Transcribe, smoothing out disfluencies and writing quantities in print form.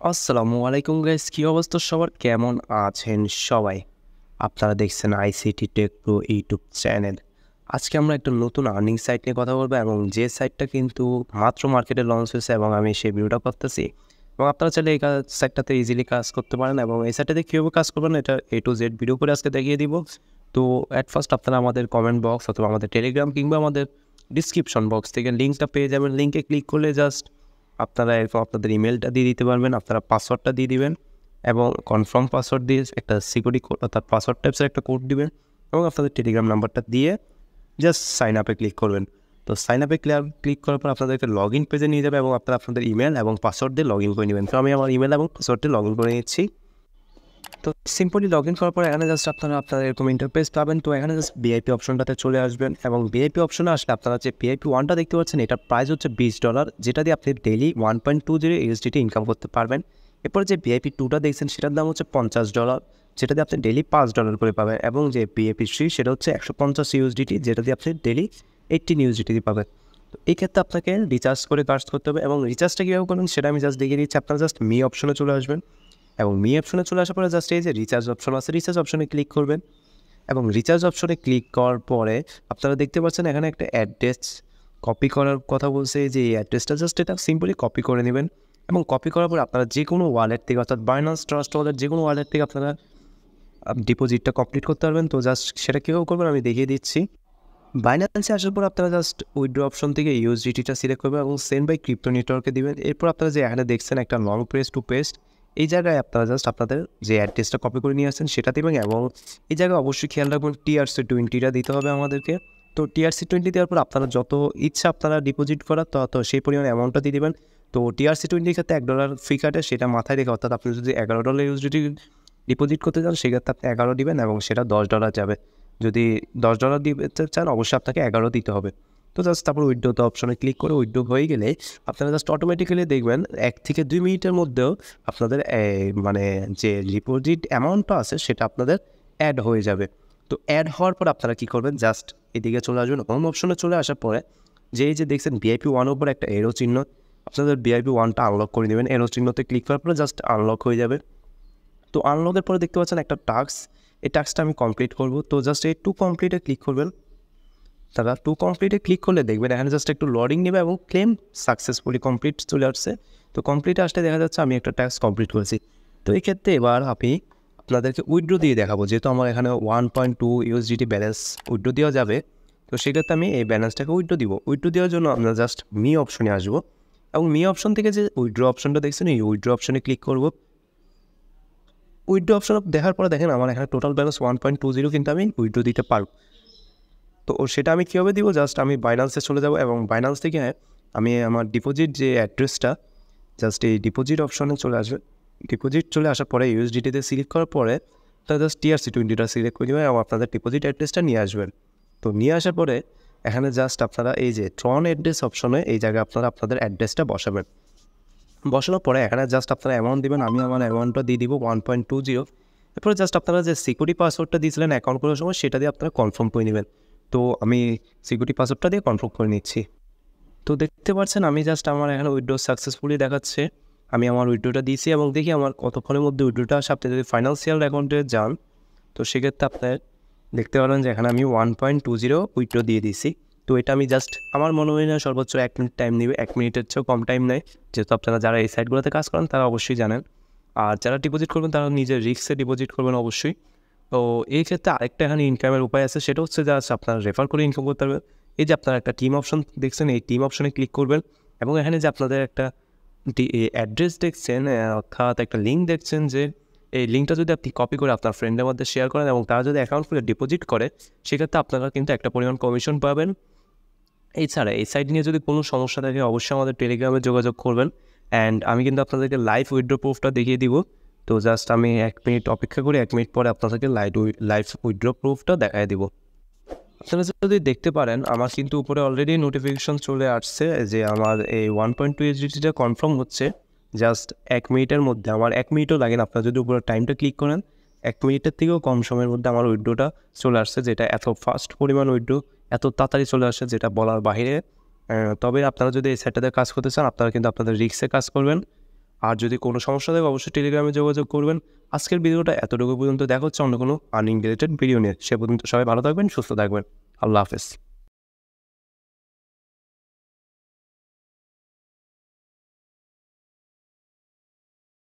আসসালামু আলাইকুম গাইস, কি অবস্থা সবার? কেমন আছেন সবাই? আপনারা দেখছেন ICT take pro YouTube channel. আজকে আমরা একটা নতুন আর্নিং সাইট নিয়ে কথা বলবো এবং যে সাইটটা কিন্তু মাত্র মার্কেটে লঞ্চ হয়েছে এবং আমি সেই ভিডিওটা করতেছি এবং আপনারা চাইলে এই সাইটটাতে ইজিলি কাজ করতে পারেন এবং এই সাইটটাতে কীভাবে কাজ করবেন এটা A to Z ভিডিও করে আজকে দেখিয়ে দিব। তো অ্যাট ফার্স্ট আপনারা আমাদের কমেন্ট বক্স অথবা আমাদের টেলিগ্রাম কিংবা আমাদের ডিসক্রিপশন বক্স থেকে লিঙ্কটা পেয়ে যাবেন। লিঙ্কে ক্লিক করলে জাস্ট আপনারা এরকম আপনাদের ইমেলটা দিয়ে দিতে পারবেন, আপনারা পাসওয়ার্ডটা দিয়ে দিবেন এবং কনফার্ম পাসওয়ার্ড দিয়ে একটা সিকিউরিটি কোড অর্থাৎ পাসওয়ার্ড টাইপসের একটা কোড দিবেন এবং আপনাদের টেলিগ্রাম নাম্বারটা দিয়ে জাস্ট সাইন আপে ক্লিক করবেন। তো সাইন আপে ক্লিক করার পর আপনাদেরকে লগ ইন পেজে নিয়ে যাবে এবং আপনারা আপনাদের ইমেল এবং পাসওয়ার্ড দিয়ে লগ ইন করে নেবেন। তো আমি আমার ইমেল এবং পাসওয়ার্ড দিয়ে লগ ইন করে নিচ্ছি। তো সিম্পলি লগ ইন করার পর এখানে জাস্ট আপনারা আপনাদের এরকম ইন্টারফেস পাবেন। তো এখানে জাস্ট ভিআইপি অপশনটাতে চলে আসবেন এবং ভিআইপি অপশনে আসলে আপনারা যে ভিআইপি ওয়ানটা দেখতে পাচ্ছেন এটার প্রাইস হচ্ছে $20, যেটা দিয়ে আপনি ডেইলি 1.20 USDT ইনকাম করতে পারবেন। এরপর যে ভিআইপি টুটা দেখছেন সেটার দাম হচ্ছে $50, যেটা দিয়ে আপনি ডেইলি $5 করে পাবেন এবং যে ভিআইপি থ্রি সেটা হচ্ছে 150 USDT, যেটা দিয়ে আপনি ডেইলি 18 USDT পাবেন। তো এই ক্ষেত্রে আপনাকে রিচার্জ করে কাজ করতে হবে এবং রিচার্জটা কীভাবে করবেন সেটা আমি জাস্ট দেখিয়ে দিচ্ছি। আপনারা জাস্ট মি অপশনে চলে আসবেন এবং মি অপশনে চলে আসার পরে জাস্ট এই যে রিচার্জ অপশন আছে, রিচার্জ অপশনে ক্লিক করবেন এবং রিচার্জ অপশনে ক্লিক করার পরে আপনারা দেখতে পাচ্ছেন এখানে একটা অ্যাড্রেস কপি করার কথা বলছে। যে এই অ্যাড্রেসটা জাস্ট এটা সিম্পলি কপি করে নেবেন এবং কপি করার পর আপনারা যে কোনো ওয়ালেট থেকে অর্থাৎ বাইন্যান্স ট্রাস্ট ওয়ালেট যে কোনো ওয়ালেট থেকে আপনারা ডিপোজিটটা কমপ্লিট করতে পারবেন। তো জাস্ট সেটা কীভাবে করবেন আমি দেখিয়ে দিচ্ছি। বাইন্যান্সে আসার পর আপনারা জাস্ট উইথড্র অপশন থেকে ইউএসডিটিটা সিলেক্ট করবেন এবং সেন্ড বাই ক্রিপ্টো নেটওয়ার্কে দিবেন। এরপর আপনারা যে এখানে দেখছেন একটা লং প্রেস টু পেস্ট, এই জায়গায় আপনারা জাস্ট আপনাদের যে অ্যাড্রেসটা কপি করে নিয়ে আসছেন সেটা দেবেন এবং এই জায়গায় অবশ্যই খেয়াল রাখবেন TRC20টা দিতে হবে আমাদেরকে। তো TRC20 দেওয়ার পর আপনারা যত ইচ্ছা আপনারা ডিপোজিট করার তত সেই পরিমাণ অ্যামাউন্টটা দিয়ে দেবেন। তো TRC20 ক্ষেত্রে $1 ফি কাটে, সেটা মাথায় রেখে অর্থাৎ আপনি যদি $11 ইউএসডিটি ডিপোজিট করতে চান সেক্ষেত্রে আপনি 11 দিবেন এবং সেটা $10 যাবে। যদি $10 দিতে চান অবশ্যই আপনাকে 11 দিতে হবে। তো জাস্ট তারপর উইথড্রোতে অপশনে ক্লিক করে উইথড্রো হয়ে গেলে আপনারা জাস্ট অটোমেটিক্যালি দেখবেন 1 থেকে 2 মিনিটের মধ্যেও আপনাদের মানে যে ডিপোজিট অ্যামাউন্টটা আছে সেটা আপনাদের অ্যাড হয়ে যাবে। তো অ্যাড হওয়ার পর আপনারা কী করবেন, জাস্ট এদিকে চলে আসবেন। হোম অপশনে চলে আসার পরে যে দেখছেন ভিআইপি ওয়ানের উপর একটা এরো চিহ্ন, আপনাদের ভিআইপি ওয়ানটা আনলক করে নেবেন। এরো চিহ্নতে ক্লিক করার পরে জাস্ট আনলক হয়ে যাবে। তো আনলকের পরে দেখতে পাচ্ছেন একটা টাস্ক, এই টাস্কটা আমি কমপ্লিট করব। তো জাস্ট এই টু কমপ্লিটে ক্লিক করবেন। তারা টু কমপ্লিটে ক্লিক করলে দেখবেন এখানে জাস্ট একটু লোডিং নেবে এবং ক্লেম সাকসেসফুলি কমপ্লিট চলে আসছে। তো কমপ্লিটে আসলে দেখা যাচ্ছে আমি একটা টাস্ক কমপ্লিট করেছি। তো এই ক্ষেত্রে এবার আমি আপনাদেরকে উইথড্রো দিয়ে দেখাবো, যেহেতু আমার এখানে 1.2 USDT ব্যালেন্স উইথড্রো দেওয়া যাবে। তো সেক্ষেত্রে আমি এই ব্যালেন্সটাকে উইথড্রো দিব। উইথড্রো দেওয়ার জন্য আমরা জাস্ট মি অপশনে আসবো এবং মি অপশন থেকে যে উইথড্রো অপশনটা দেখছেন এই উইথড্রো অপশনে ক্লিক করবো। উইথড্রো অপশন দেখার পরে দেখেন আমার এখানে টোটাল ব্যালেন্স 1.20, কিন্তু আমি উইথড্রো দিতে পারব। তো সেটা আমি কীভাবে দিব, জাস্ট আমি বাইন্যান্সে চলে যাব এবং বাইন্যান্স থেকে আমি আমার ডিপোজিট যে অ্যাড্রেসটা জাস্ট এই ডিপোজিট অপশনে চলে আসবে। ডিপোজিট চলে আসার পরে ইউএসডিটিতে সিলেক্ট করার পরে তারা জাস্ট TRC20টা সিলেক্ট করে দেবেন এবং আপনাদের ডিপোজিট অ্যাড্রেসটা নিয়ে আসবেন। তো নিয়ে আসার পরে এখানে জাস্ট আপনারা এই যে ট্রন অ্যাড্রেস অপশনে এই জায়গায় আপনারা আপনাদের অ্যাড্রেসটা বসাবেন। বসানোর পরে এখানে জাস্ট আপনারা অ্যামাউন্ট দেবেন। আমি আমার অ্যামাউন্টটা দিয়ে দিব 1.20। এরপরে জাস্ট আপনারা যে সিকিউরিটি পাসওয়ার্ডটা দিয়েছিলেন অ্যাকাউন্ট করার সময় সেটা দিয়ে আপনারা কনফার্ম করে নেবেন। তো আমি সিকিউরিটি পাসওয়ার্ডটা দিয়ে কনফার্ম করে নিচ্ছি। তো দেখতে পাচ্ছেন আমি জাস্ট আমার এখানে উইথড্রো সাকসেসফুলি দেখাচ্ছে। আমি আমার উইথড্রোটা দিয়েছি এবং দেখি আমার কতক্ষণের মধ্যে উইথড্রোটা আসে। আপনি যদি ফাইন্যান্সিয়াল অ্যাকাউন্টে যান তো সেক্ষেত্রে আপনার দেখতে পারেন যে এখানে আমি 1.20 উইথড্রো দিয়ে দিয়েছি। তো এটা আমি জাস্ট আমার মনে হয় না সর্বোচ্চ 1 মিনিট টাইম নেবে, 1 মিনিটের চেয়েও কম টাইম নেয়। যেহেতু আপনারা যারা এই সাইটগুলোতে কাজ করেন তারা অবশ্যই জানেন। আর যারা ডিপোজিট করবেন তারা নিজের রিস্কে ডিপোজিট করবেন অবশ্যই। তো এই ক্ষেত্রে আরেকটা এখানে ইনকামের উপায় আছে, সেটা হচ্ছে জাস্ট আপনারা রেফার করে ইনকাম করতে পারবেন। এই যে আপনারা একটা টিম অপশন দেখছেন, এই টিম অপশনে ক্লিক করবেন এবং এখানে যে আপনাদের একটা অ্যাড্রেস দেখছেন অর্থাৎ একটা লিঙ্ক দেখছেন, যে এই লিঙ্কটা যদি আপনি কপি করে আপনার ফ্রেন্ডের মধ্যে শেয়ার করেন এবং তারা যদি অ্যাকাউন্ট খুলে ডিপোজিট করে সেক্ষেত্রে আপনারা কিন্তু একটা পরিমাণ কমিশন পাবেন। এছাড়া এই সাইট নিয়ে যদি কোনো সমস্যা থাকে অবশ্যই আমাদের টেলিগ্রামে যোগাযোগ করবেন। অ্যান্ড আমি কিন্তু আপনাদেরকে লাইভ উইথড্র প্রুফটা দেখিয়ে দিব। তো জাস্ট আমি 1 মিনিট অপেক্ষা করি, 1 মিনিট পরে আপনাদেরকে লাইভ উইথড্র প্রুফটা দেখায় দিব। আপনারা যদি দেখতে পারেন আমার কিন্তু উপরে অলরেডি নোটিফিকেশন চলে আসছে যে আমার এই 1.2 USDTটা কনফার্ম হচ্ছে জাস্ট 1 মিনিটের মধ্যে। আমার 1 মিনিটও লাগে না, আপনারা যদি উপরে টাইমটা ক্লিক করেন 1 মিনিটের থেকেও কম সময়ের মধ্যে আমার উইথড্রোটা চলে আসছে, যেটা এত ফাস্ট পরিমাণ উইথড্রো এত তাড়াতাড়ি চলে আসছে যেটা বলার বাইরে। তবে আপনারা যদি এই সাইটটাতে কাজ করতে চান আপনারা কিন্তু আপনাদের রিস্কে কাজ করবেন। আর যদি কোনো সমস্যা থাকে অবশ্যই টেলিগ্রামে যোগাযোগ করবেন। আজকের ভিডিওটা এতটুকু পর্যন্ত, দেখা হচ্ছে অন্য কোনো আর্নিং রিলেটেড ভিডিও নিয়ে। সে পর্যন্ত সবাই ভালো থাকবেন, সুস্থ থাকবেন। আল্লাহ হাফেজ।